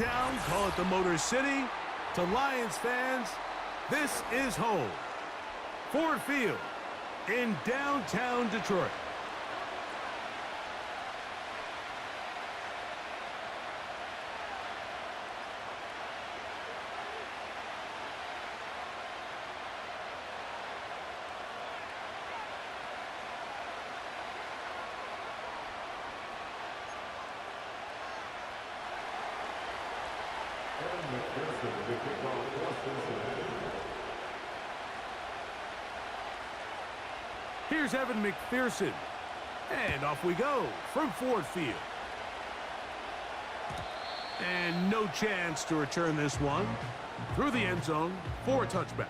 Chi-Town, call it the Motor City. To Lions fans, this is home. Ford Field in downtown Detroit. Here's Evan McPherson. And off we go from Ford Field. And no chance to return this one. Through the end zone for a touchback.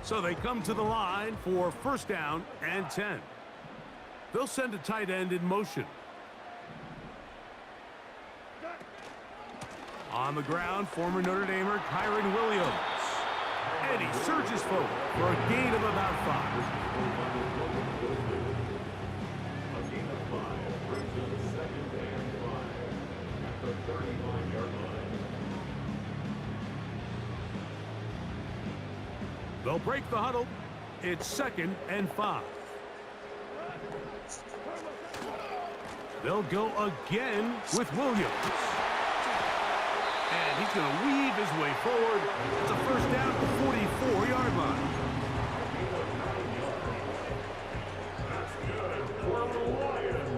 So they come to the line for first down and 10. They'll send a tight end in motion. On the ground, former Notre Damer Kyron Williams. And he surges forward for a gain of about 5. A gain of 5 brings them second and 5 at the 35-yard line. They'll break the huddle. It's second and 5. They'll go again with Williams. And he's going to weave his way forward. It's a first down at the 44-yard line. That's good for the Lions.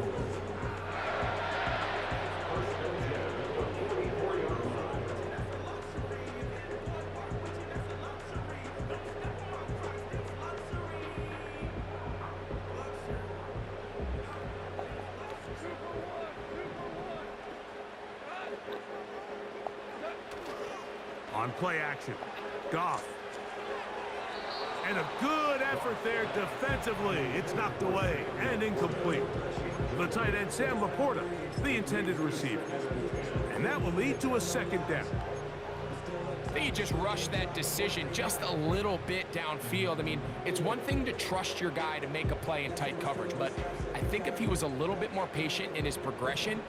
First and 10 at the 44-yard line. On play action, Goff. And a good effort there defensively. It's knocked away and incomplete. The tight end, Sam Laporta, the intended receiver. And that will lead to a second down. I think he just rushed that decision just a little bit downfield. I mean, it's one thing to trust your guy to make a play in tight coverage, but I think if he was a little bit more patient in his progression,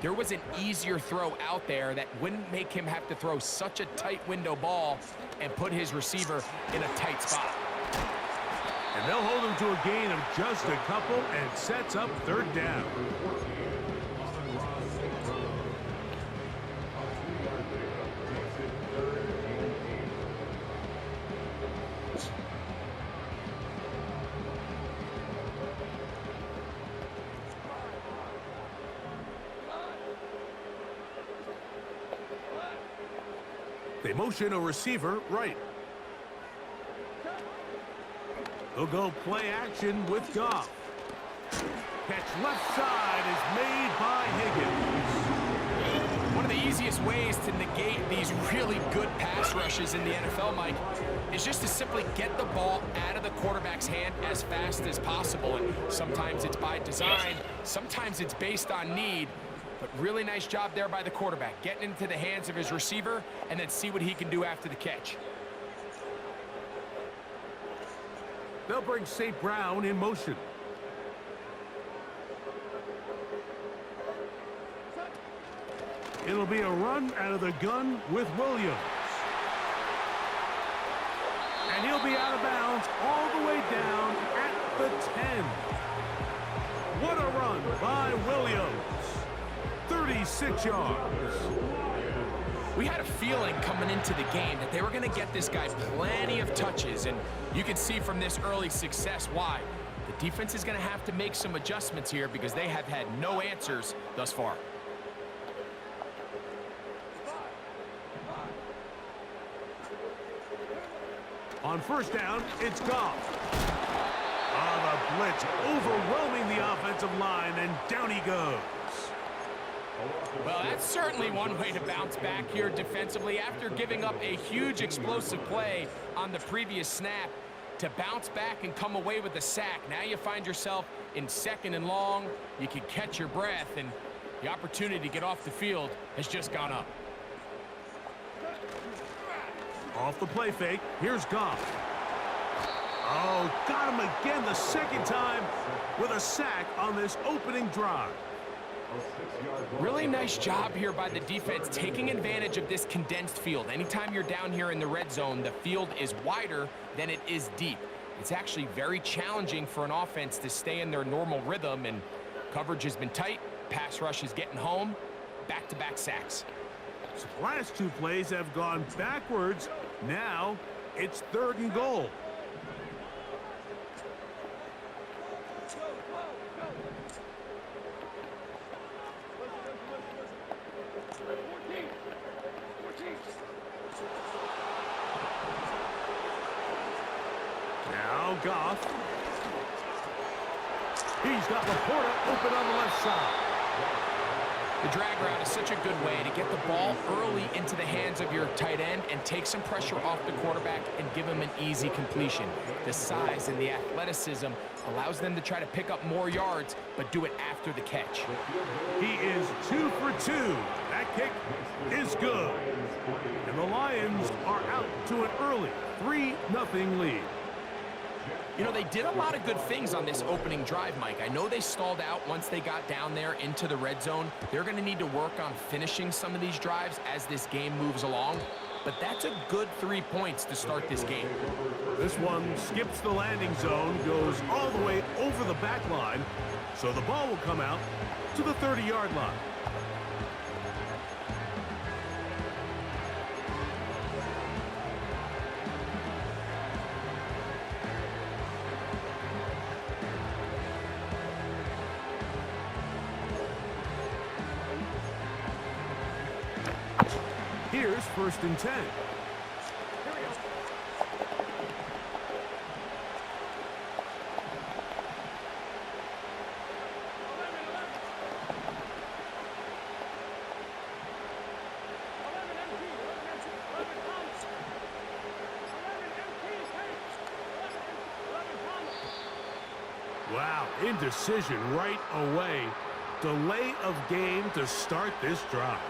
there was an easier throw out there that wouldn't make him have to throw such a tight window ball and put his receiver in a tight spot. And they'll hold him to a gain of just a couple and sets up third down. They motion a receiver right. They'll go play action with Goff. Catch left side is made by Higgins. One of the easiest ways to negate these really good pass rushes in the NFL, Mike, is just to simply get the ball out of the quarterback's hand as fast as possible. And sometimes it's by design, sometimes it's based on need. But really nice job there by the quarterback, getting into the hands of his receiver and then see what he can do after the catch. They'll bring St. Brown in motion. It'll be a run out of the gun with Williams. And he'll be out of bounds all the way down at the 10. What a run by Williams. 36 yards. We had a feeling coming into the game that they were going to get this guy plenty of touches, and you can see from this early success why. The defense is going to have to make some adjustments here because they have had no answers thus far. On first down, it's Goff. On the blitz, overwhelming the offensive line, and down he goes. Well, that's certainly one way to bounce back here defensively after giving up a huge explosive play on the previous snap. to bounce back and come away with a sack. Now you find yourself in 2nd and long. You can catch your breath, and the opportunity to get off the field has just gone up. Off the play fake, here's Goff. Oh, got him again the 2nd time with a sack on this opening drive. Really nice job here by the defense, taking advantage of this condensed field. Anytime you're down here in the red zone, the field is wider than it is deep. It's actually very challenging for an offense to stay in their normal rhythm, and coverage has been tight. Pass rush is getting home. Back-to-back sacks. So the last 2 plays have gone backwards. Now it's 3rd and goal. Now Goff. He's got Laporta open on the left side. The drag route is such a good way to get the ball early into the hands of your tight end and take some pressure off the quarterback and give him an easy completion. The size and the athleticism allows them to try to pick up more yards, but do it after the catch. He is 2 for 2. That kick is good. And the Lions are out to an early 3-0 lead. You know, they did a lot of good things on this opening drive, Mike. I know they stalled out once they got down there into the red zone. They're going to need to work on finishing some of these drives as this game moves along. But that's a good 3 points to start this game. This one skips the landing zone, goes all the way over the back line, so the ball will come out to the 30-yard line. Here's 1st and 10. Wow, indecision right away. Delay of game to start this drive.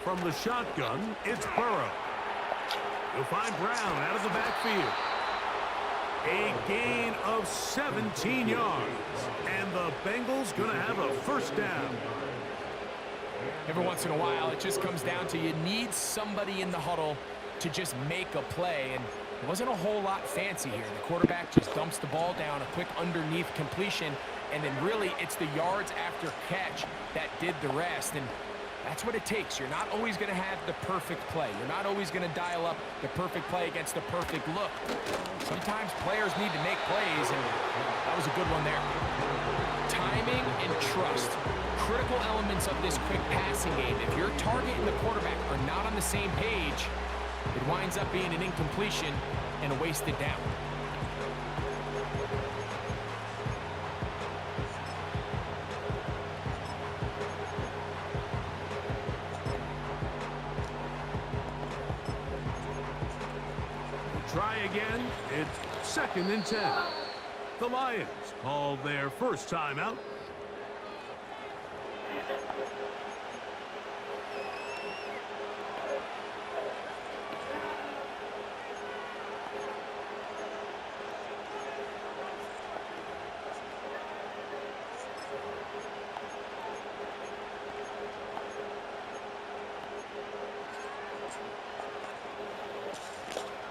From the shotgun, it's Burrow. He'll find Brown out of the backfield. A gain of 17 yards. And the Bengals going to have a 1st down. Every once in a while, it just comes down to you need somebody in the huddle to just make a play. And it wasn't a whole lot fancy here. The quarterback just dumps the ball down, a quick underneath completion. And then really, it's the yards after catch that did the rest. And that's what it takes. You're not always going to have the perfect play. You're not always going to dial up the perfect play against the perfect look. Sometimes players need to make plays, and that was a good one there. Timing and trust, critical elements of this quick passing game. If your target and the quarterback are not on the same page, it winds up being an incompletion and a wasted down. Try again. It's 2nd and 10. The Lions called their first timeout.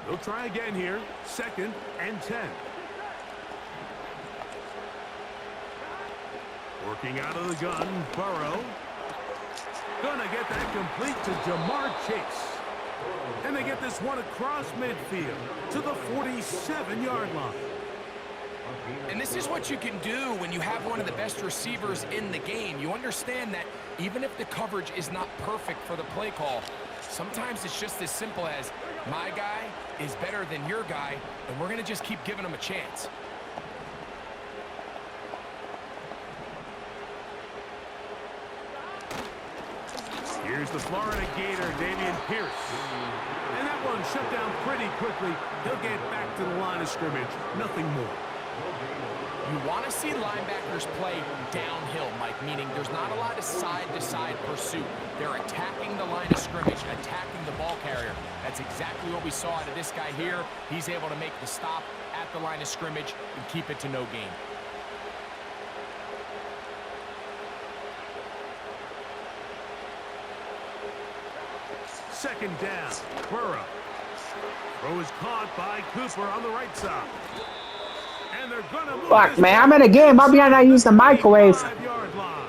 They'll try again here. 2nd and 10. Working out of the gun, Burrow. Gonna get that complete to Jamar Chase. And they get this one across midfield to the 47-yard line. And this is what you can do when you have one of the best receivers in the game. You understand that even if the coverage is not perfect for the play call, sometimes it's just as simple as My guy is better than your guy, and we're going to just keep giving him a chance. Here's the Florida Gator, Dameon Pierce. And that one shut down pretty quickly. He'll get back to the line of scrimmage. Nothing more. You want to see linebackers play downhill, Mike, meaning there's not a lot of side-to-side pursuit. They're attacking the line of scrimmage, attacking the ball carrier. That's exactly what we saw out of this guy here. He's able to make the stop at the line of scrimmage and keep it to no gain. Second down, Burrow. Throw is caught by Cooper on the right side. And they're gonna move. Fuck, man, I'm in a game. I'll be on not use the microwave. 5-yard line.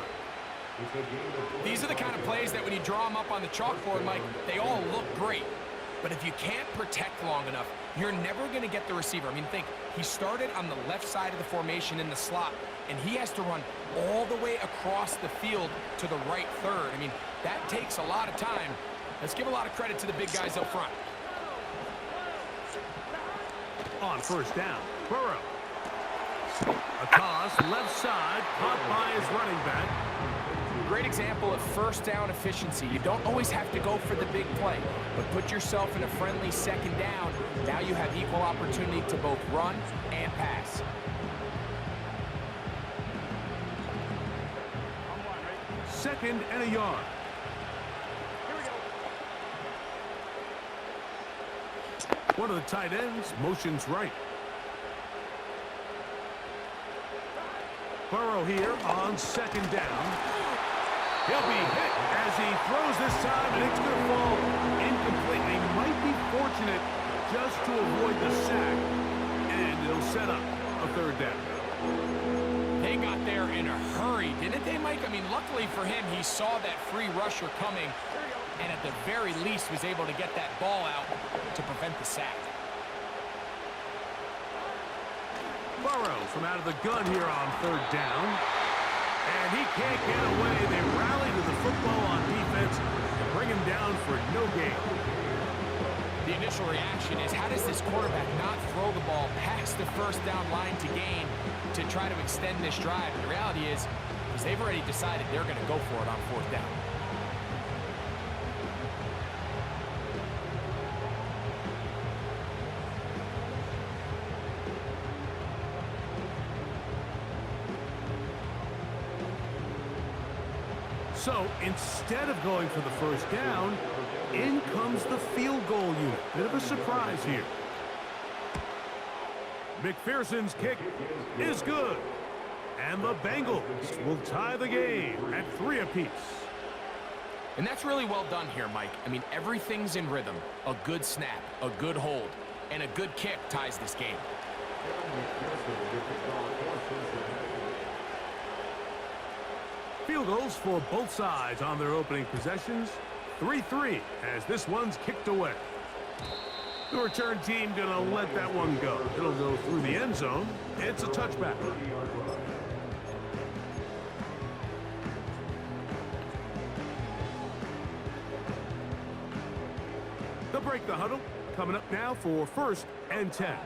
These are the kind of plays that when you draw them up on the chalkboard, Mike, they all look great. But if you can't protect long enough, you're never going to get the receiver. I mean, think, he started on the left side of the formation in the slot, and he has to run all the way across the field to the right third. I mean, that takes a lot of time. Let's give a lot of credit to the big guys up front. On first down, Burrow. A toss, left side, caught by his running back. Great example of first down efficiency. You don't always have to go for the big play, but put yourself in a friendly second down. Now you have equal opportunity to both run and pass. Second and a yard. One of the tight ends motions right. Burrow here on second down. He'll be hit as he throws this time, and it's going to fall incomplete. He might be fortunate just to avoid the sack, and it'll set up a third down. They got there in a hurry, didn't they, Mike? I mean, luckily for him, he saw that free rusher coming, and at the very least was able to get that ball out to prevent the sack. Burrow from out of the gun here on third down. And he can't get away. They rally to the football on defense and bring him down for no gain. The initial reaction is, how does this quarterback not throw the ball past the first down line to gain to try to extend this drive? And the reality is they've already decided they're going to go for it on fourth down. So instead of going for the first down, in comes the field goal unit. Bit of a surprise here. McPherson's kick is good. And the Bengals will tie the game at 3 apiece. And that's really well done here, Mike. I mean, everything's in rhythm. A good snap, a good hold, and a good kick ties this game. Field goals for both sides on their opening possessions. 3-3 as this one's kicked away. The return team gonna let that one go. It'll go through the end zone. It's a touchback. They'll break the huddle. Coming up now for 1st and 10.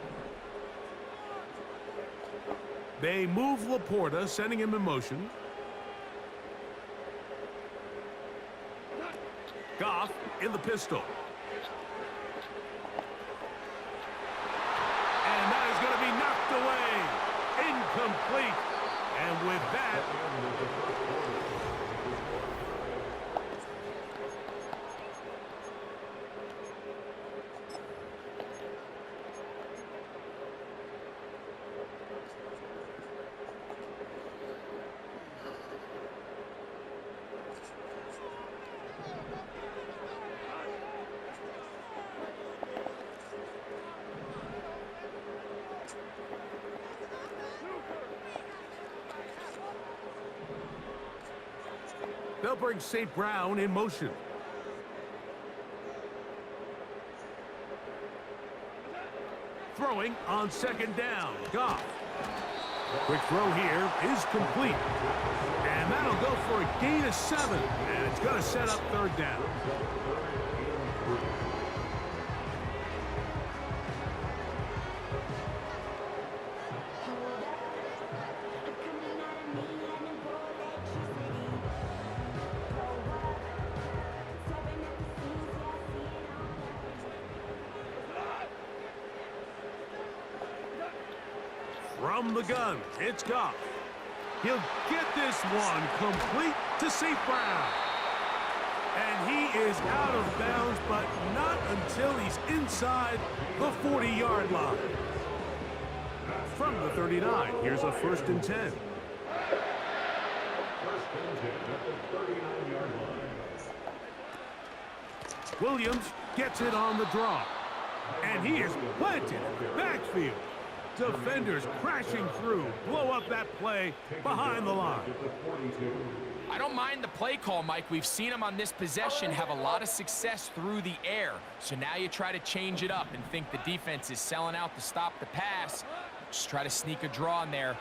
They move Laporta, sending him in motion. Goff in the pistol. And that is going to be knocked away. Incomplete. And with that, they'll bring St. Brown in motion. Throwing on second down. Goff. Quick throw here is complete. And that'll go for a gain of 7. And it's going to set up third down. From the gun, it's Goff. He'll get this one complete to St. Brown. And he is out of bounds, but not until he's inside the 40-yard line. From the 39, here's a 1st and 10. 1st and 10 at the 39-yard line. Williams gets it on the draw. And he is planted in the backfield. Defenders crashing through, blow up that play behind the line. I don't mind the play call, Mike. We've seen him on this possession have a lot of success through the air. So now you try to change it up and think the defense is selling out to stop the pass. Just try to sneak a draw in there.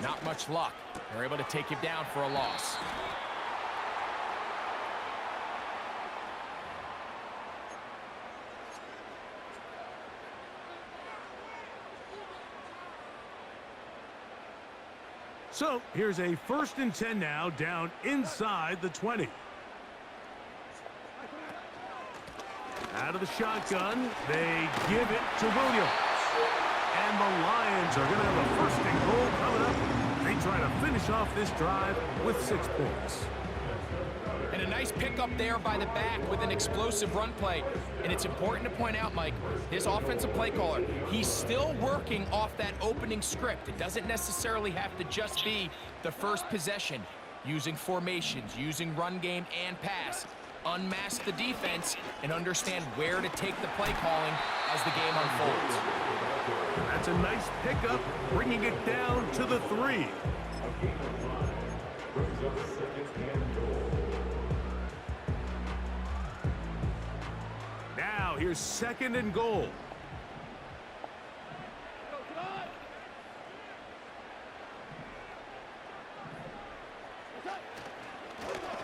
Not much luck. They're able to take him down for a loss. So here's a 1st and 10 now, down inside the 20. Out of the shotgun, they give it to Williams. And the Lions are going to have a 1st and goal coming up. They try to finish off this drive with 6 points. And a nice pickup there by the back with an explosive run play. And it's important to point out, Mike, this offensive play caller, he's still working off that opening script. It doesn't necessarily have to just be the first possession. Using formations, using run game and pass. Unmask the defense and understand where to take the play calling as the game unfolds. That's a nice pickup, bringing it down to the 3. Now here's 2nd and goal.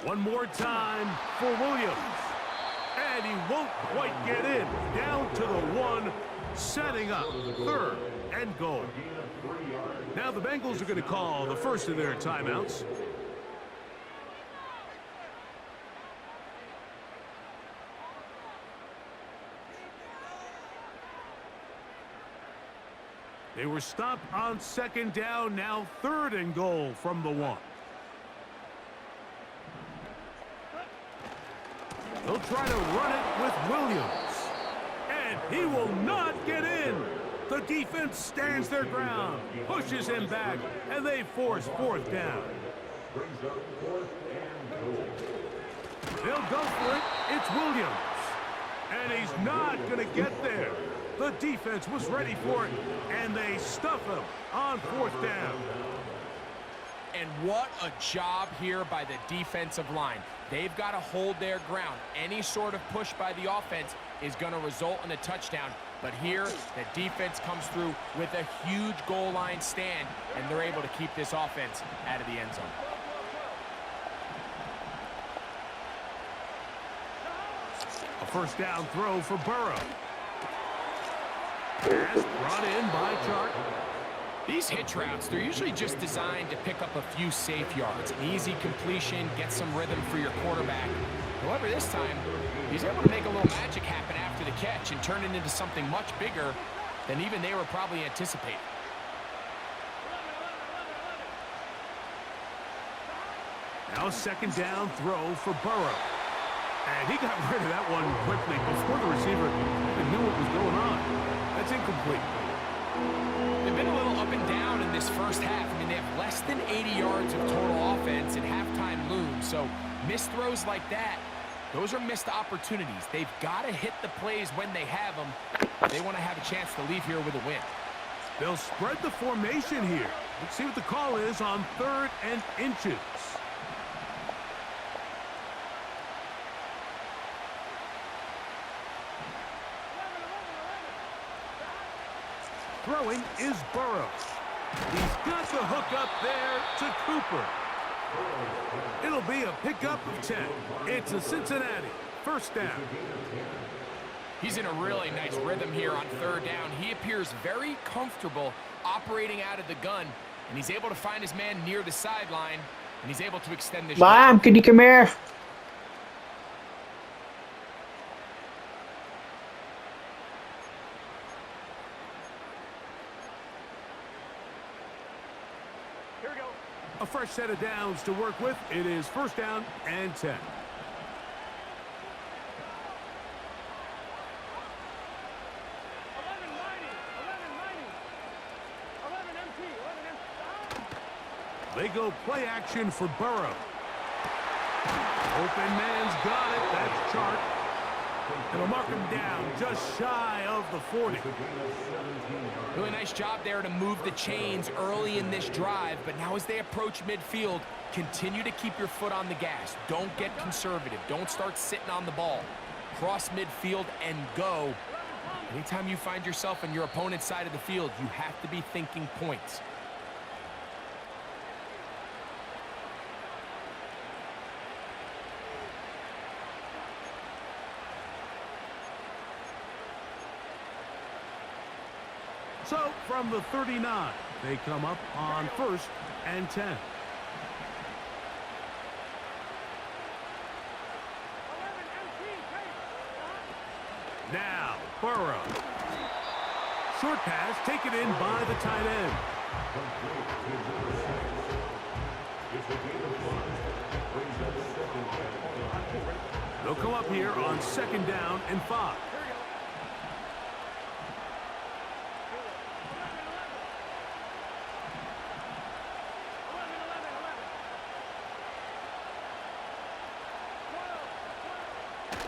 One more time for Williams. And he won't quite get in. Down to the 1, setting up 3rd and goal. Now the Bengals are going to call the first of their timeouts. They were stopped on 2nd down, now 3rd and goal from the 1. They'll try to run it with Williams. And he will not get in. The defense stands their ground, pushes him back, and they force 4th down. They'll go for it. It's Williams. And he's not going to get there. The defense was ready for it, and they stuff him on 4th down. And what a job here by the defensive line. They've got to hold their ground. Any sort of push by the offense is going to result in a touchdown. But here, the defense comes through with a huge goal line stand, and they're able to keep this offense out of the end zone. A 1st down throw for Burrow. Pass brought in by Chark. These hitch routes, they're usually just designed to pick up a few safe yards. An easy completion, get some rhythm for your quarterback. However, this time, he's able to make a little magic happen after the catch and turn it into something much bigger than even they were probably anticipating. Now a 2nd down throw for Burrow. And he got rid of that one quickly before the receiver even knew what was going on. That's incomplete. They've been a little up and down in this first half. I mean, they have less than 80 yards of total offense and halftime looms. So missed throws like that, those are missed opportunities. They've got to hit the plays when they have them. They want to have a chance to leave here with a win. They'll spread the formation here. Let's see what the call is on 3rd and inches. Throwing is Burrow. He's got the hook up there to Cooper. It'll be a pickup of 10. It's a Cincinnati 1st down. He's in a really nice rhythm here on 3rd down. He appears very comfortable operating out of the gun, and he's able to find his man near the sideline, and he's able to extend this. Mom, could you come here? A fresh set of downs to work with. It is first down and 10. They go play action for Burrow. Open man's got it. That's Chart. And they'll mark him down just shy of the 40. Really nice job there to move the chains early in this drive, but now as they approach midfield, continue to keep your foot on the gas. Don't get conservative. Don't start sitting on the ball. Cross midfield and go. Anytime you find yourself on your opponent's side of the field, you have to be thinking points. So, from the 39, they come up on first and 10. Now, Burrow. Short pass taken in by the tight end. They'll come up here on second down and 5.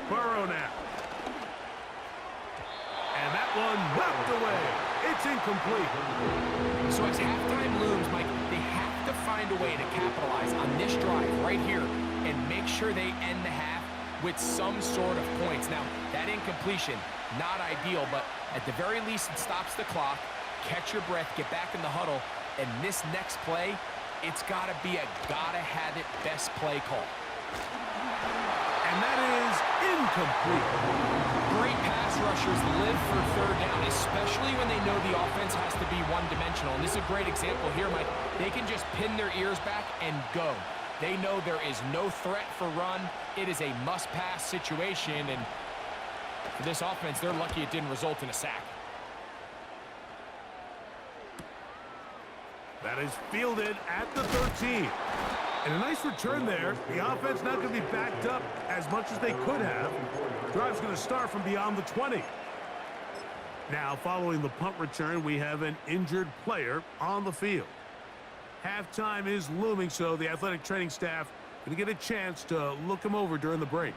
Burrow now. And that one whipped away. It's incomplete. So as halftime looms, Mike, they have to find a way to capitalize on this drive right here and make sure they end the half with some sort of points. Now, that incompletion, not ideal, but at the very least it stops the clock. Catch your breath, get back in the huddle, and this next play, it's got to be a gotta-have-it best play call. And that is incomplete. Great pass rushers live for third down, especially when they know the offense has to be one-dimensional. And this is a great example here, Mike. They can just pin their ears back and go. They know there is no threat for run. It is a must-pass situation, and for this offense, they're lucky it didn't result in a sack. That is fielded at the 13. And a nice return there. The offense not going to be backed up as much as they could have. Drive's going to start from beyond the 20. Now, following the punt return, we have an injured player on the field. Halftime is looming, so the athletic training staff going to get a chance to look him over during the break.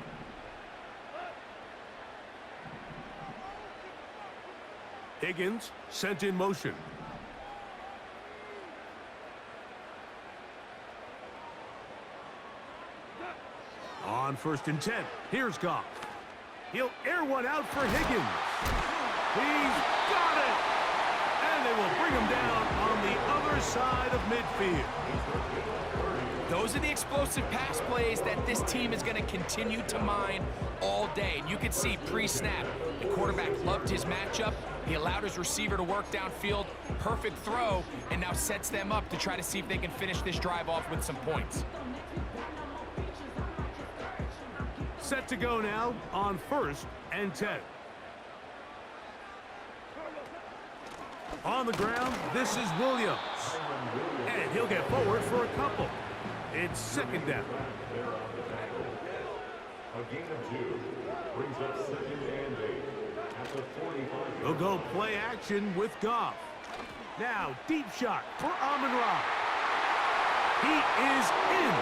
Higgins sent in motion. On first and 10, here's Goff. He'll air one out for Higgins. He's got it! And they will bring him down on the other side of midfield. Those are the explosive pass plays that this team is going to continue to mine all day. And you can see pre-snap, the quarterback loved his matchup. He allowed his receiver to work downfield. Perfect throw, and now sets them up to try to see if they can finish this drive off with some points. Set to go now on first and 10. On the ground, this is Williams. And he'll get forward for a couple. It's second down. A gain of 2 brings up second and 8 at the 45. They'll go play action with Goff. Now, deep shot for Amon-Ra. He is in.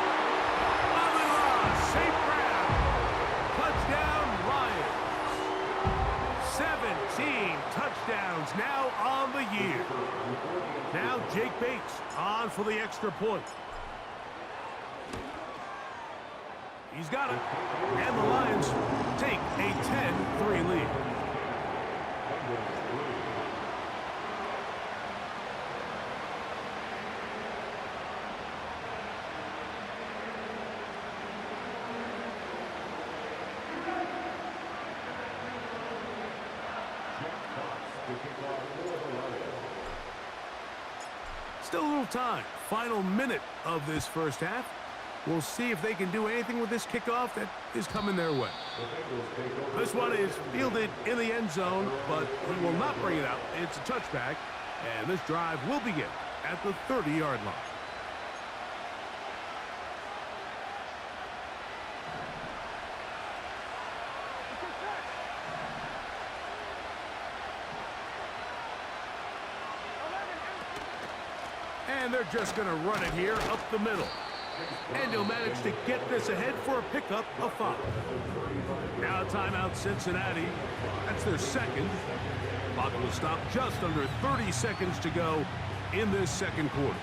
Amon-Ra, safe grab. Touchdown, Lions. 17 touchdowns now on the year. Now Jake Bates on for the extra point. He's got it. And the Lions take a 10-3 lead. Still a little time. Final minute of this first half. We'll see if they can do anything with this kickoff that is coming their way. This one is fielded in the end zone, but he will not bring it out. It's a touchback, and this drive will begin at the 30-yard line. And they're just going to run it here up the middle. And he'll manage to get this ahead for a pickup of 5. Now timeout Cincinnati. That's their second. Clock will stop just under 30 seconds to go in this second quarter.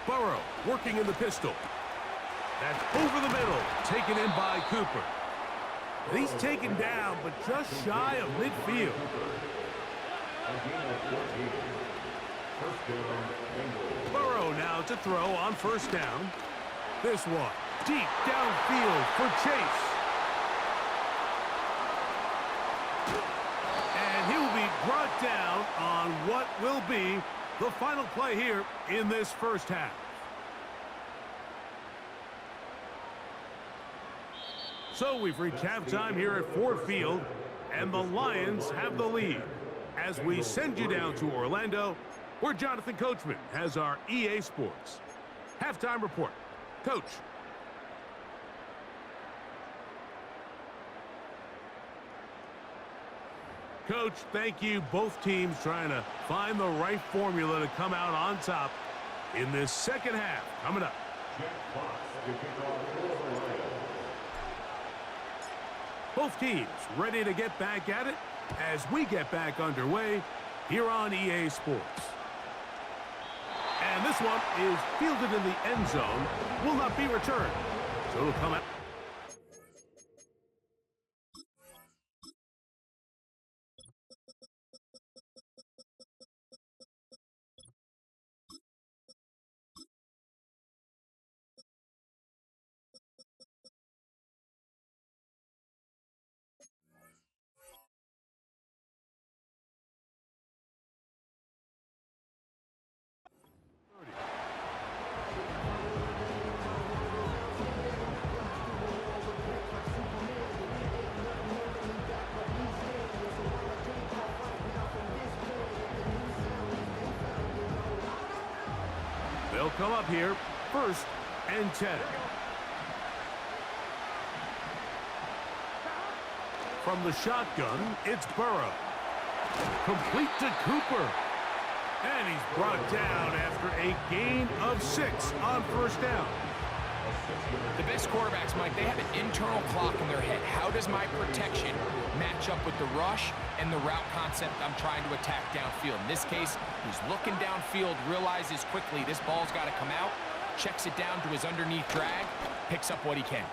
Burrow working in the pistol. That's over the middle, taken in by Cooper. He's taken down, but just shy of midfield. Burrow now to throw on first down. This one, deep downfield for Chase. And he will be brought down on what will be the final play here in this first half. So we've reached halftime here at Ford Field, and the Lions have the lead. As we send you down to Orlando, where Jonathan Coachman has our EA Sports halftime report. Coach. Coach, thank you. Both teams trying to find the right formula to come out on top in this second half. Coming up. Both teams ready to get back at it as we get back underway here on EA Sports. And this one is fielded in the end zone, will not be returned. So it'll come out. They'll come up here, 1st and 10. From the shotgun, it's Burrow. Complete to Cooper. And he's brought down after a gain of 6 on first down. The best quarterbacks, Mike, they have an internal clock in their head. How does my protection match up with the rush and the route concept I'm trying to attack downfield? In this case, he's looking downfield, realizes quickly this ball's got to come out, checks it down to his underneath drag, picks up what he can.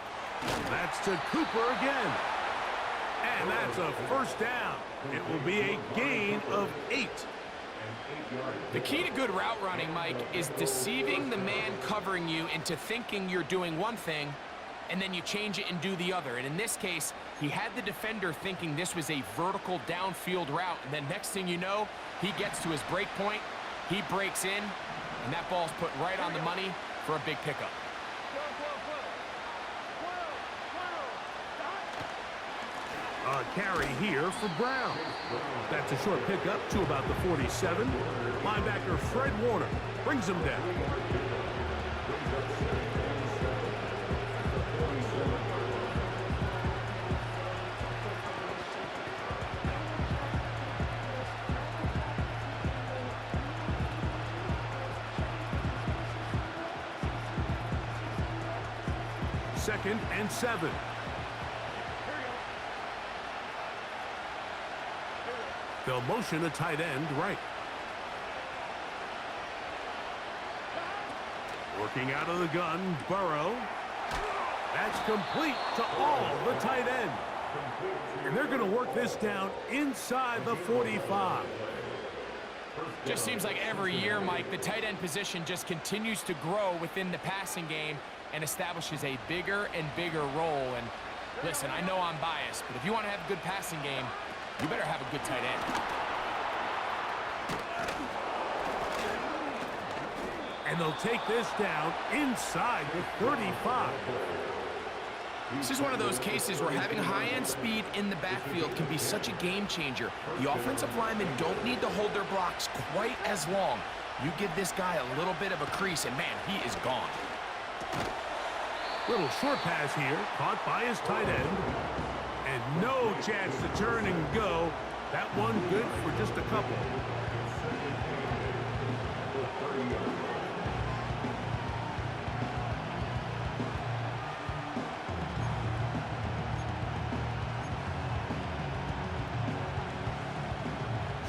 That's to Cooper again. And that's a first down. It will be a gain of 8. The key to good route running, Mike, is deceiving the man covering you into thinking you're doing one thing, and then you change it and do the other. And in this case, he had the defender thinking this was a vertical downfield route, and then next thing you know, he gets to his break point, he breaks in, and that ball's put right on the money for a big pickup. A carry here for Brown. That's a short pickup to about the 47. Linebacker Fred Warner brings him down. Second and 7. They'll motion a tight end right. Working out of the gun, Burrow. That's complete to all the tight end. And they're going to work this down inside the 45. Just seems like every year, Mike, the tight end position just continues to grow within the passing game and establishes a bigger and bigger role. And listen, I know I'm biased, but if you want to have a good passing game, you better have a good tight end. And they'll take this down inside the 35. This is one of those cases where having high-end speed in the backfield can be such a game changer. The offensive linemen don't need to hold their blocks quite as long. You give this guy a little bit of a crease, and man, he is gone. Little short pass here, caught by his tight end. And no chance to turn and go. That one good for just a couple.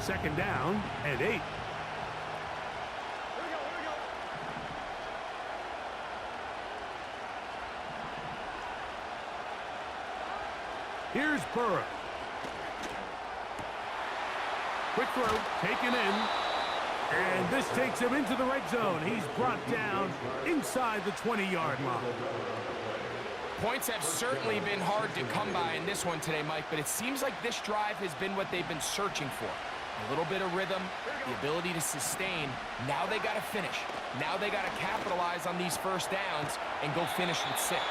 Second down and 8. Here's Burrow. Quick throw, taken in. And this takes him into the red zone. He's brought down inside the 20-yard line. Points have certainly been hard to come by in this one today, Mike, but it seems like this drive has been what they've been searching for. A little bit of rhythm, the ability to sustain. Now they got to finish. Now they got to capitalize on these first downs and go finish with 6.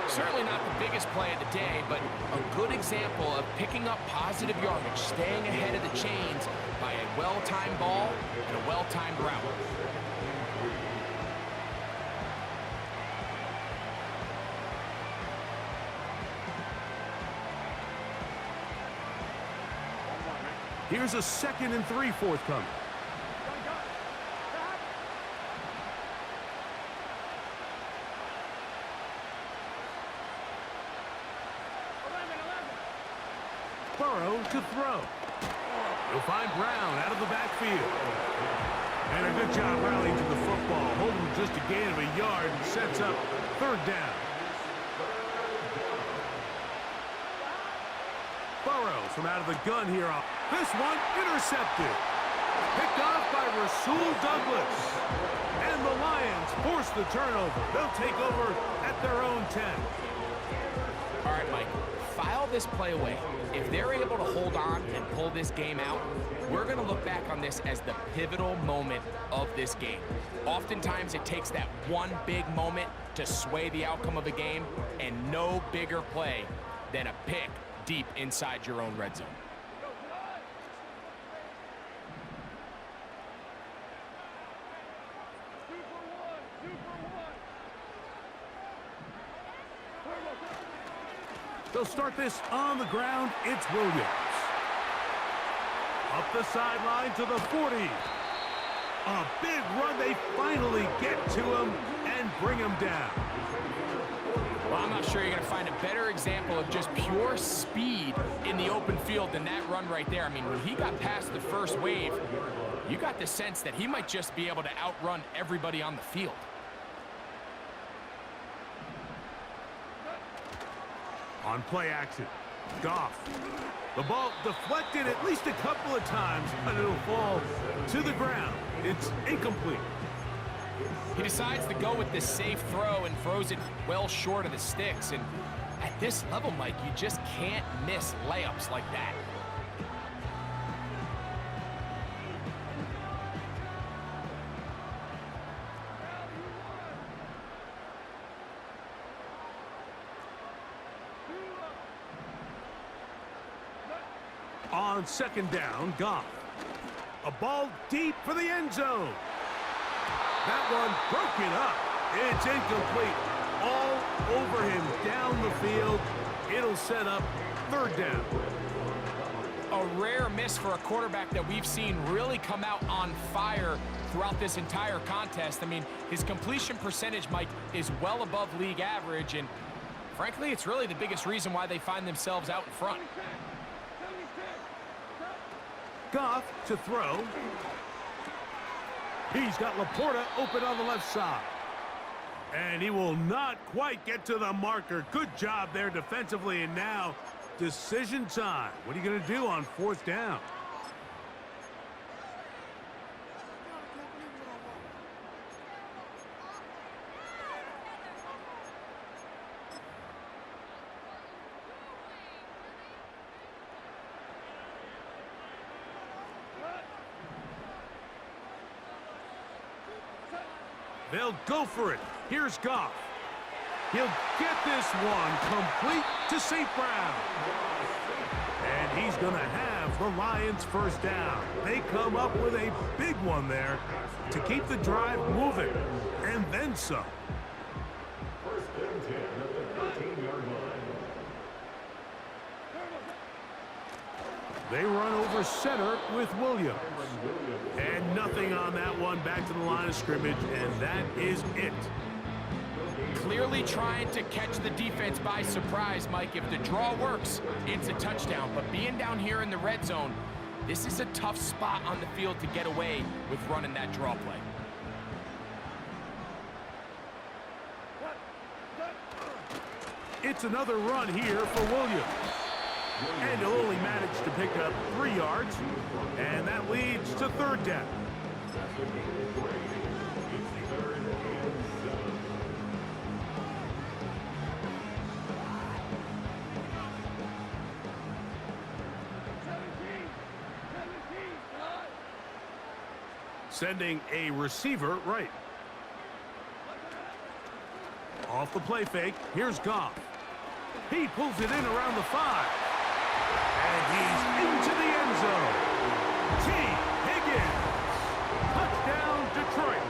Certainly not the biggest play of the day, but a good example of picking up positive yardage, staying ahead of the chains by a well-timed ball and a well-timed route. Here's a 2nd and 3 forthcoming. Burrow to throw. He'll find Brown out of the backfield. And a good job rallying to the football. Holding just a gain of a yard and sets up 3rd down. Burrow from out of the gun here. This one intercepted. Picked off by Rasul Douglas. And the Lions force the turnover. They'll take over at their own 10. All right, Mike, file this play away. If they're able to hold on and pull this game out, we're going to look back on this as the pivotal moment of this game. Oftentimes, it takes that one big moment to sway the outcome of a game, and no bigger play than a pick deep inside your own red zone. They'll start this on the ground. It's Williams. Up the sideline to the 40. A big run. They finally get to him and bring him down. Well, I'm not sure you're going to find a better example of just pure speed in the open field than that run right there. I mean, when he got past the first wave, you got the sense that he might just be able to outrun everybody on the field. On play action, Goff. The ball deflected at least a couple of times, but it'll fall to the ground. It's incomplete. He decides to go with this safe throw and throws it well short of the sticks. And at this level, Mike, you just can't miss layups like that. On 2nd down, Goff. A ball deep for the end zone. That one broken up. It's incomplete. All over him down the field. It'll set up 3rd down. A rare miss for a quarterback that we've seen really come out on fire throughout this entire contest. I mean, his completion percentage, Mike, is well above league average, and frankly, it's really the biggest reason why they find themselves out in front. Goff to throw. He's got Laporta open on the left side. And he will not quite get to the marker. Good job there defensively, and now decision time. What are you going to do on 4th down? They'll go for it. Here's Goff. He'll get this one complete to St. Brown. And he's going to have the Lions first down. They come up with a big one there to keep the drive moving, and then some. First and 10 at the 13-yard line. They run over center with Williams. And nothing on that one. Back to the line of scrimmage, and that is it. Clearly trying to catch the defense by surprise, Mike. If the draw works, it's a touchdown. But being down here in the red zone, this is a tough spot on the field to get away with running that draw play. It's another run here for Williams. And he'll only manage to pick up 3 yards, and that leads to third down. Sending a receiver right. Off the play fake, here's Goff. He pulls it in around the 5. And he's into the end zone. T. Higgins. Touchdown, Detroit.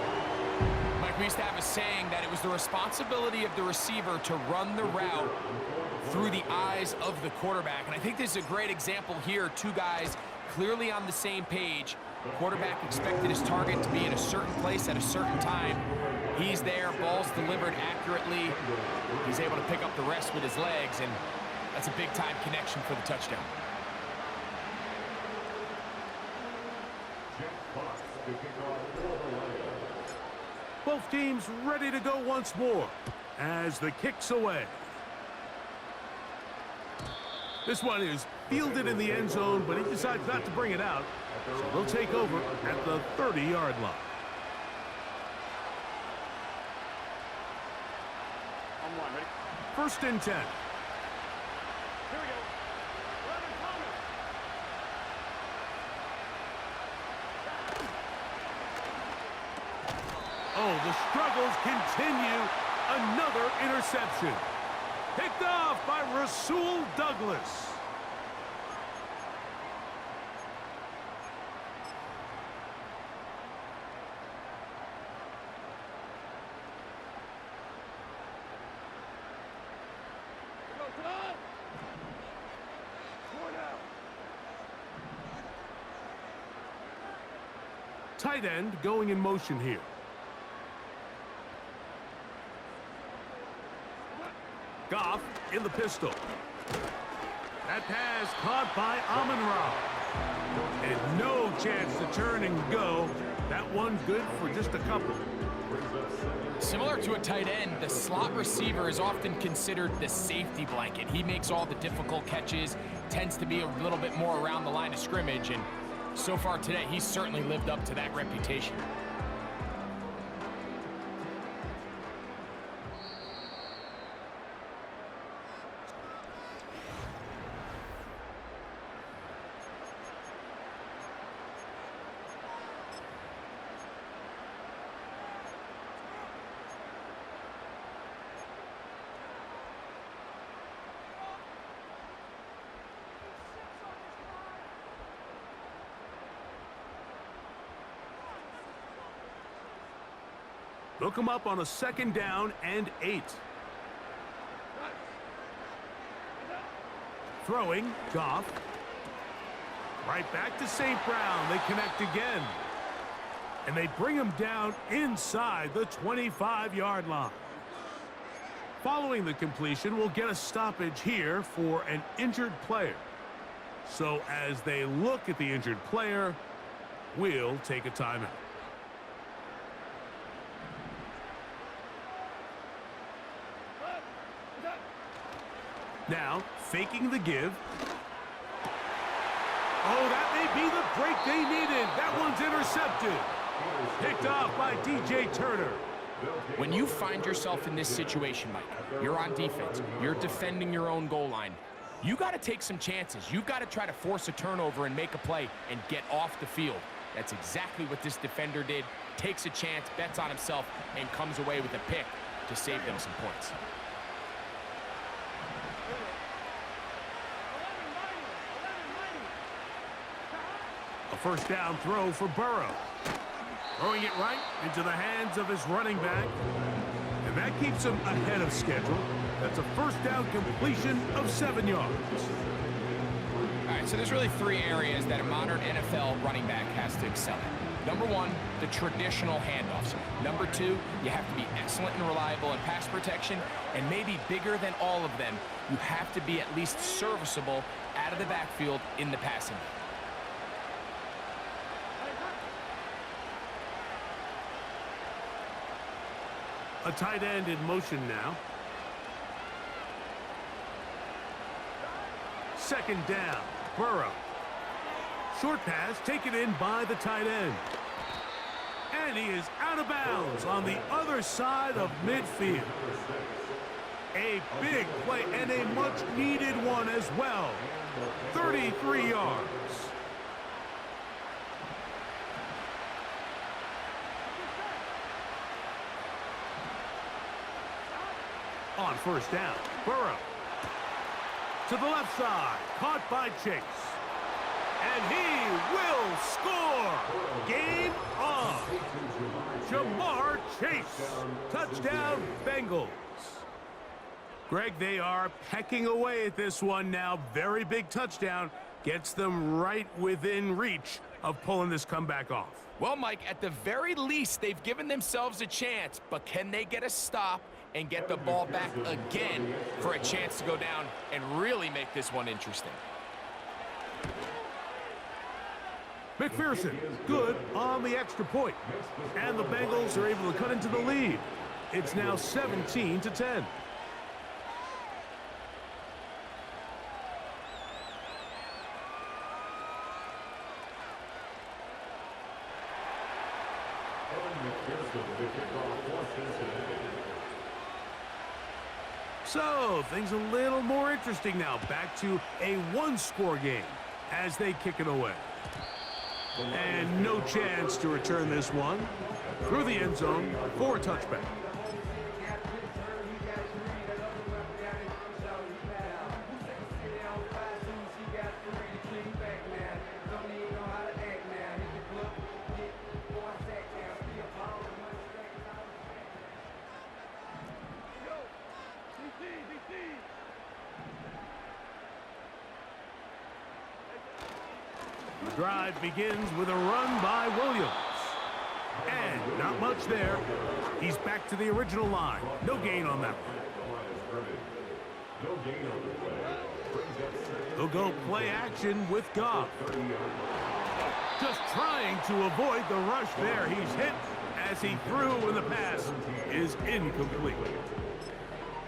Mike, we used to have a saying that it was the responsibility of the receiver to run the route through the eyes of the quarterback. And I think this is a great example here. Two guys clearly on the same page. Quarterback expected his target to be in a certain place at a certain time. He's there, ball's delivered accurately. He's able to pick up the rest with his legs, and that's a big-time connection for the touchdown. Both teams ready to go once more as the kick's away. This one is fielded in the end zone, but he decides not to bring it out. So they'll take over at the 30-yard line. First and 10. Here we go. Oh, the struggles continue. Another interception. Picked off by Rasul Douglas. Tight end going in motion here. Goff in the pistol. That pass caught by Amon-Ra. And no chance to turn and go. That one good for just a couple. Similar to a tight end, the slot receiver is often considered the safety blanket. He makes all the difficult catches, tends to be a little bit more around the line of scrimmage, and so far today, he's certainly lived up to that reputation. They'll come up on a 2nd down and 8. Throwing, Goff. Right back to St. Brown. They connect again. And they bring him down inside the 25-yard line. Following the completion, we'll get a stoppage here for an injured player. So as they look at the injured player, we'll take a timeout. Now, faking the give. Oh, that may be the break they needed. That one's intercepted. Picked off by DJ Turner. When you find yourself in this situation, Mike, you're on defense, you're defending your own goal line, you got to take some chances. You've got to try to force a turnover and make a play and get off the field. That's exactly what this defender did. Takes a chance, bets on himself, and comes away with a pick to save them some points. first down throw for Burrow. Throwing it right into the hands of his running back. And that keeps him ahead of schedule. That's a first down completion of 7 yards. All right, so there's really 3 areas that a modern NFL running back has to excel at. Number 1, the traditional handoffs. Number 2, you have to be excellent and reliable in pass protection. And maybe bigger than all of them, you have to be at least serviceable out of the backfield in the passing game. A tight end in motion now. Second down, Burrow. Short pass taken in by the tight end. And he is out of bounds on the other side of midfield. A big play and a much-needed one as well. 33 yards. On first down, Burrow. To the left side, caught by Chase. And he will score. Game on. Jamar Chase. Touchdown, Bengals. Greg, they are pecking away at this one now. Very big touchdown. Gets them right within reach of pulling this comeback off. Well, Mike, at the very least, they've given themselves a chance, but can they get a stop and get the ball back again for a chance to go down and really make this one interesting? McPherson, good on the extra point. And the Bengals are able to cut into the lead. It's now 17-10. So, things a little more interesting now. Back to a one-score game as they kick it away. And no chance to return this one. Through the end zone for a touchback. The drive begins with a run by Williams. And not much there. He's back to the original line. No gain on that one. They'll go play action with Goff. Just trying to avoid the rush there. He's hit as he threw when the pass is incomplete.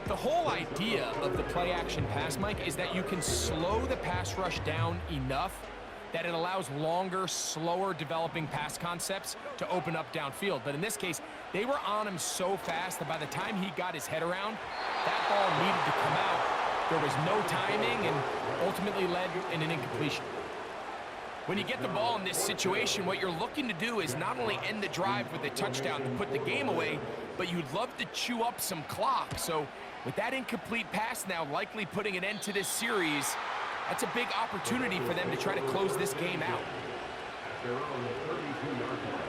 The whole idea of the play-action pass, Mike, is that you can slow the pass rush down enough that it allows longer, slower developing pass concepts to open up downfield. But in this case, they were on him so fast that by the time he got his head around, that ball needed to come out. There was no timing and ultimately led in an incompletion. When you get the ball in this situation, what you're looking to do is not only end the drive with a touchdown to put the game away, but you'd love to chew up some clock. So with that incomplete pass now likely putting an end to this series, that's a big opportunity for them to try to close this game out. They're on the 32-yard line.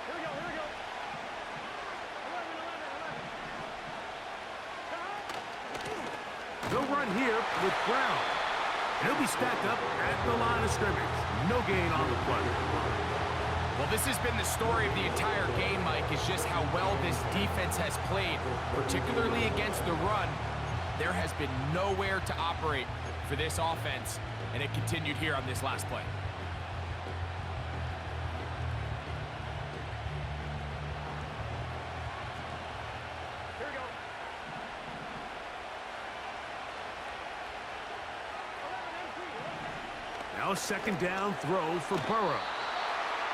Here we go, here we go. 11. They'll run here with Brown. He'll be stacked up at the line of scrimmage. No gain on the play. Well, this has been the story of the entire game, Mike, is just how well this defense has played, particularly against the run. There has been nowhere to operate for this offense, and it continued here on this last play. Here we go. Now a second down throw for Burrow.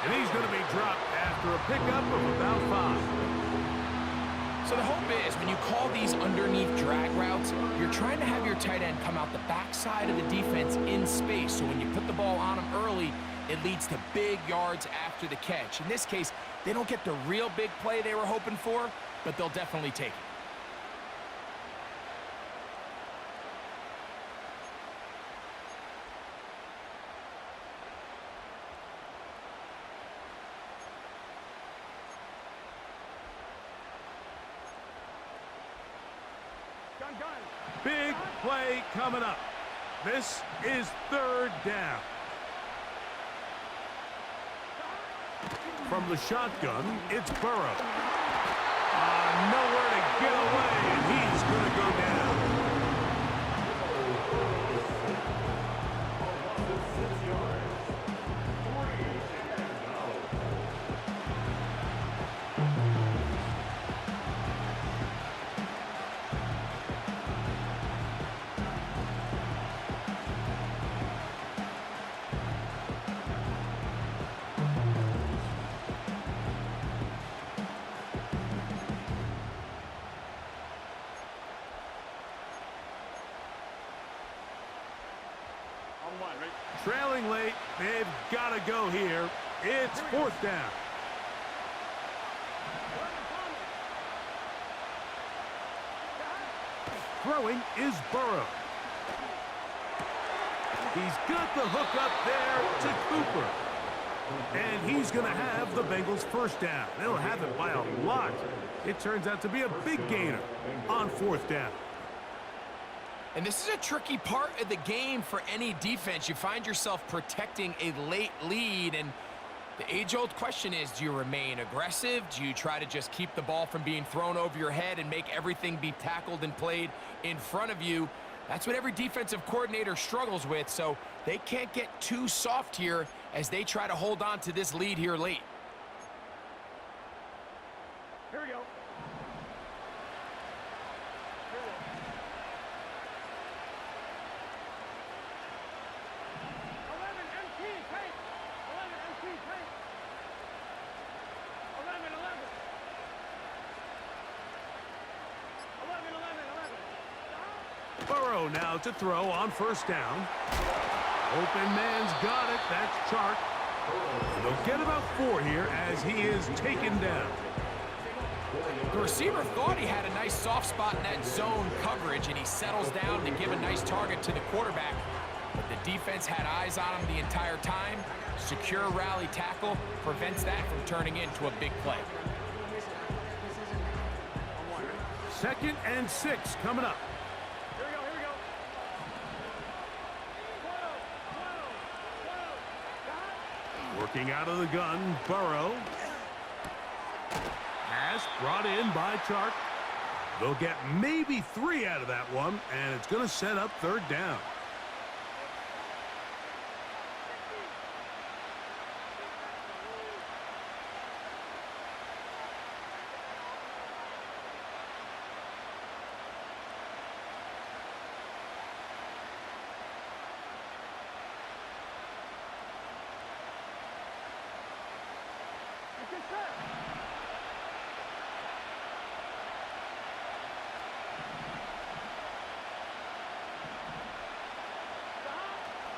And he's going to be dropped after a pickup of about 5. So the hope is when you call these underneath drag routes, you're trying to have your tight end come out the backside of the defense in space. So when you put the ball on him early, it leads to big yards after the catch. In this case, they don't get the real big play they were hoping for, but they'll definitely take it. Big play coming up. This is 3rd down. From the shotgun, it's Burrow. Nowhere to get away, and he's going to go down. Trailing late, they've got to go here. It's 4th down. Throwing is Burrow. He's got the hook up there to Cooper. And he's going to have the Bengals 1st down. They'll have it by a lot. It turns out to be a big gainer on 4th down. And this is a tricky part of the game for any defense. You find yourself protecting a late lead, and the age-old question is, do you remain aggressive? Do you try to just keep the ball from being thrown over your head and make everything be tackled and played in front of you? That's what every defensive coordinator struggles with, so they can't get too soft here as they try to hold on to this lead here late. Here we go. Burrow now to throw on 1st down. Open man's got it. That's Chark. And they'll get about 4 here as he is taken down. The receiver thought he had a nice soft spot in that zone coverage, and he settles down to give a nice target to the quarterback. But the defense had eyes on him the entire time. Secure rally tackle prevents that from turning into a big play. 2nd and 6 coming up. Working out of the gun, Burrow. Pass brought in by Chark. They'll get maybe 3 out of that one, and it's going to set up 3rd down.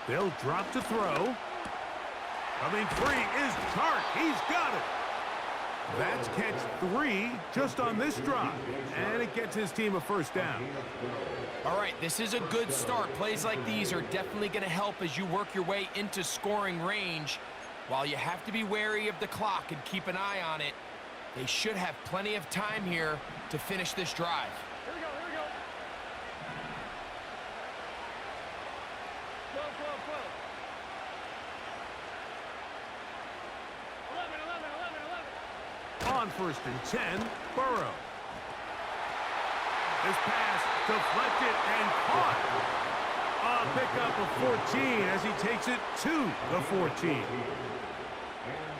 They'll drop to throw. Coming free is Chark. He's got it. That's catch 3 just on this drive. And it gets his team a 1st down. All right, this is a good start. Plays like these are definitely going to help as you work your way into scoring range. While you have to be wary of the clock and keep an eye on it, they should have plenty of time here to finish this drive. Here we go, here we go. Flow, flow, flow. 11, 11, 11, 11. On 1st and 10, Burrow. This pass deflected and caught. A pickup of 14 as he takes it to the 14.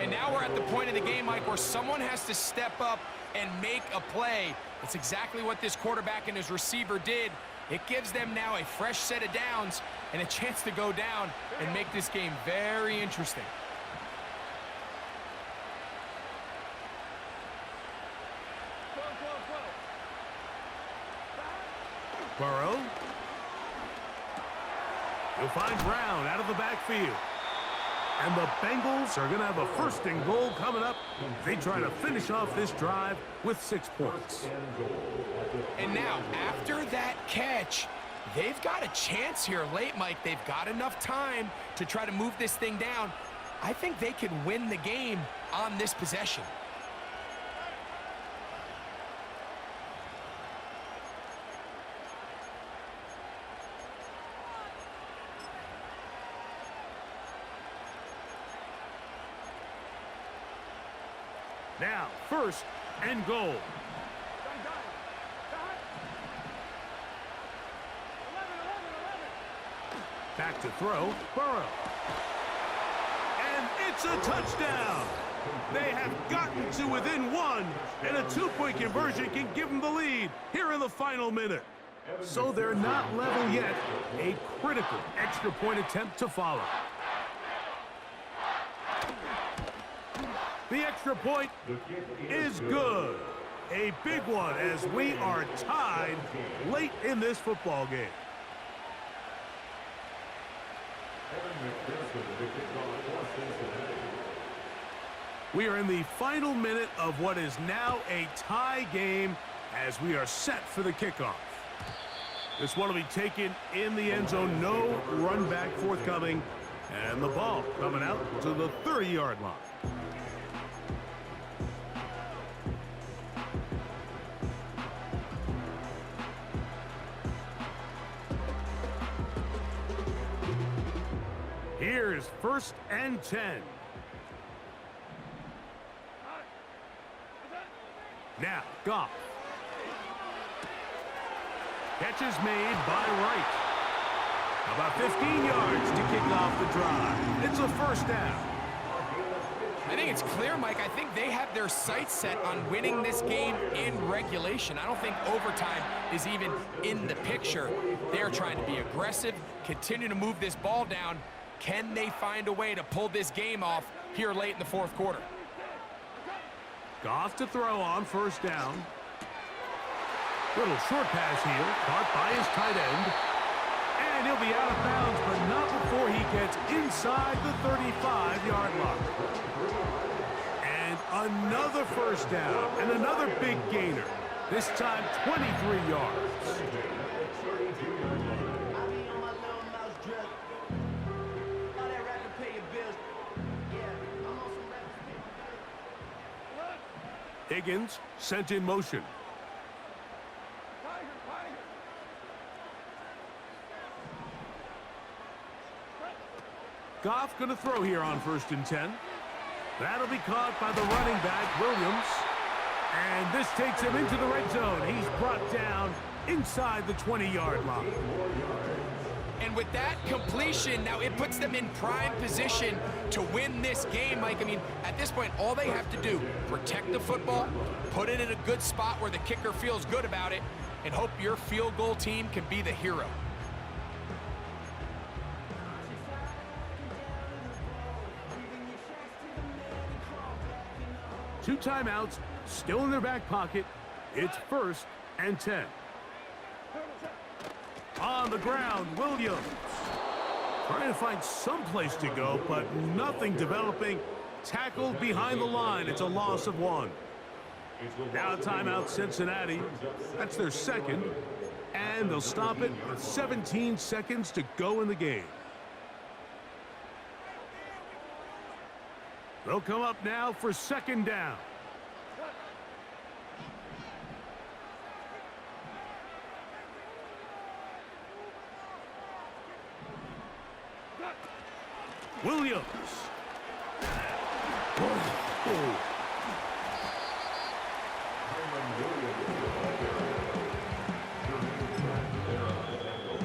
And now we're at the point of the game, Mike, where someone has to step up and make a play. It's exactly what this quarterback and his receiver did. It gives them now a fresh set of downs and a chance to go down and make this game very interesting. Burrow. He'll find Brown out of the backfield. And the Bengals are going to have a first and goal coming up. They try to finish off this drive with 6 points. And now, after that catch, they've got a chance here late, Mike. They've got enough time to try to move this thing down. I think they could win the game on this possession. Now, first and goal. Back to throw, Burrow. And it's a touchdown. They have gotten to within 1, and a 2-point conversion can give them the lead here in the final minute. So they're not level yet. A critical extra point attempt to follow. The extra point is good. A big one as we are tied late in this football game. We are in the final minute of what is now a tie game as we are set for the kickoff. This one will be taken in the end zone. No run back forthcoming. And the ball coming out to the 30-yard line. Here's first and 10. Now, Goff. Catch is made by Wright. About 15 yards to kick off the drive. It's a first down. I think it's clear, Mike. I think they have their sights set on winning this game in regulation. I don't think overtime is even in the picture. They're trying to be aggressive, continue to move this ball down. Can they find a way to pull this game off here late in the fourth quarter? Goff to throw on first down. Little short pass here, caught by his tight end. And he'll be out of bounds, but not before he gets inside the 35-yard line. And another first down, and another big gainer. This time 23 yards. Higgins sent in motion. Goff going to throw here on first and 10. That'll be caught by the running back, Williams. And this takes him into the red zone. He's brought down inside the 20-yard line. And with that completion, now it puts them in prime position to win this game, Mike. I mean, at this point, all they have to do, protect the football, put it in a good spot where the kicker feels good about it, and hope your field goal team can be the hero. Two timeouts still in their back pocket. It's first and 10. On the ground, Williams. Trying to find some place to go, but nothing developing. Tackled behind the line. It's a loss of 1. Now timeout Cincinnati. That's their second. And they'll stop it with 17 seconds to go in the game. They'll come up now for second down. Williams. Oh.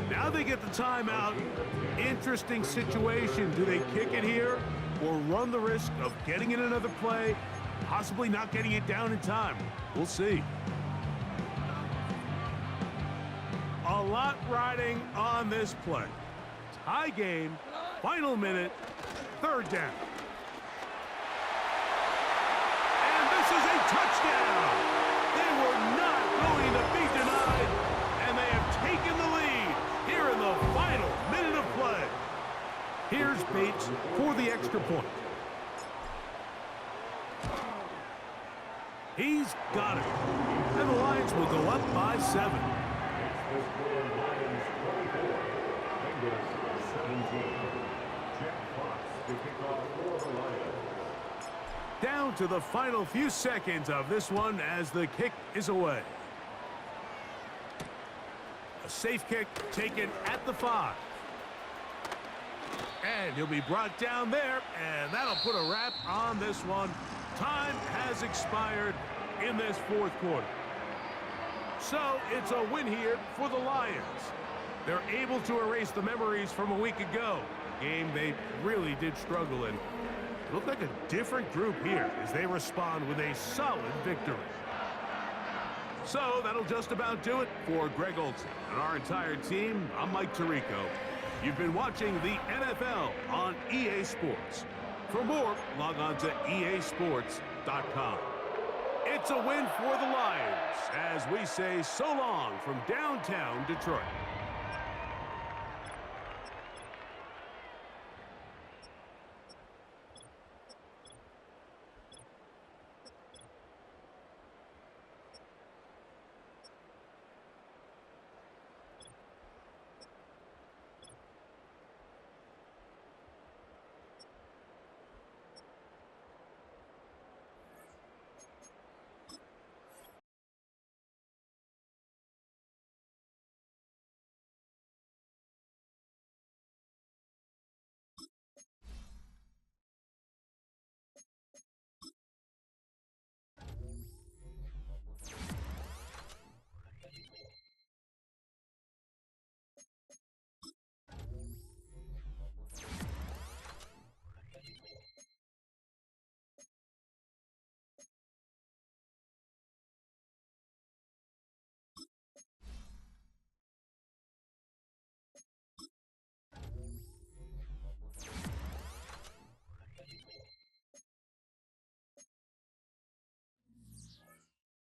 Now they get the timeout. Interesting situation. Do they kick it here or run the risk of getting in another play, possibly not getting it down in time? We'll see. A lot riding on this play. Tie game, final minute, third down. And this is a touchdown. They were not going to be denied, and they have taken the lead here in the final minute of play. Here's Bates for the extra point. He's got it. And the Lions will go up by 7. The score, Lions 24, Bengals 17. Jack Fox to kick off for the Lions. Down to the final few seconds of this one as the kick is away. A safe kick taken at the 5. And he'll be brought down there, and that'll put a wrap on this one. Time has expired in this fourth quarter. So it's a win here for the Lions. They're able to erase the memories from a week ago. Game they really did struggle in. Look like a different group here as they respond with a solid victory. So that'll just about do it for Greg Olson and our entire team. I'm Mike Tirico. You've been watching the NFL on EA Sports. For more, log on to easports.com. It's a win for the Lions as we say so long from downtown Detroit.